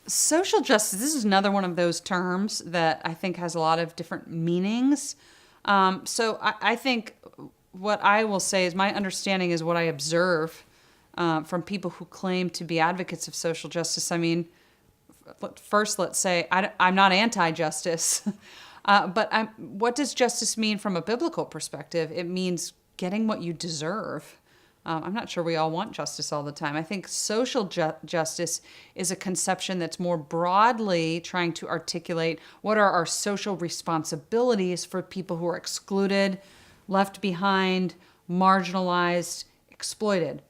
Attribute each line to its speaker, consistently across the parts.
Speaker 1: Social justice, this is another one of those terms that I think has a lot of different meanings. So I think what I will say is my understanding is what I observe from people who claim to be advocates of social justice. I mean, first, let's say I'm not anti-justice, but what does justice mean from a biblical perspective? It means getting what you deserve. I'm not sure we all want justice all the time. I think social justice is a conception that's more broadly trying to articulate what are our social responsibilities for people who are excluded, left behind, marginalized, exploited.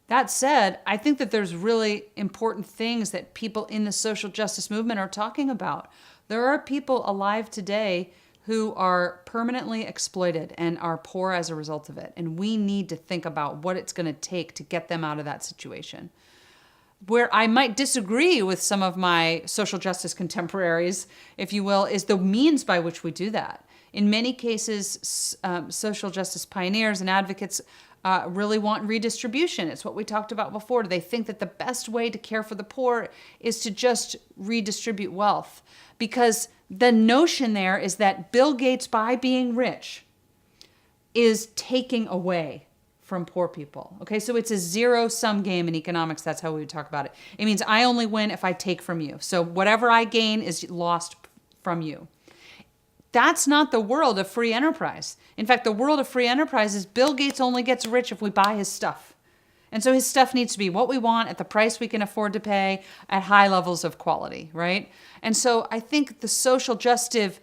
Speaker 1: That said, I think that there's really important things that people in the social justice movement are talking about. There are people alive today who are permanently exploited and are poor as a result of it. And we need to think about what it's going to take to get them out of that situation. Where I might disagree with some of my social justice contemporaries, if you will, is the means by which we do that. In many cases, social justice pioneers and advocates really want redistribution. It's what we talked about before. They think that the best way to care for the poor is to just redistribute wealth. Because the notion there is that Bill Gates, by being rich, is taking away from poor people. Okay, so it's a zero-sum game in economics. That's how we would talk about it. It means I only win if I take from you. So whatever I gain is lost from you. That's not the world of free enterprise. In fact, the world of free enterprise is Bill Gates only gets rich if we buy his stuff. And so his stuff needs to be what we want at the price we can afford to pay at high levels of quality, right? And so I think the social justice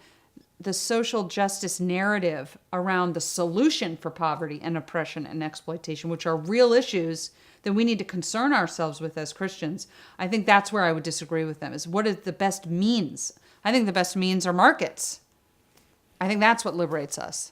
Speaker 1: narrative around the solution for poverty and oppression and exploitation, which are real issues that we need to concern ourselves with as Christians, I think that's where I would disagree with them, is what are the best means? I think the best means are markets. I think that's what liberates us.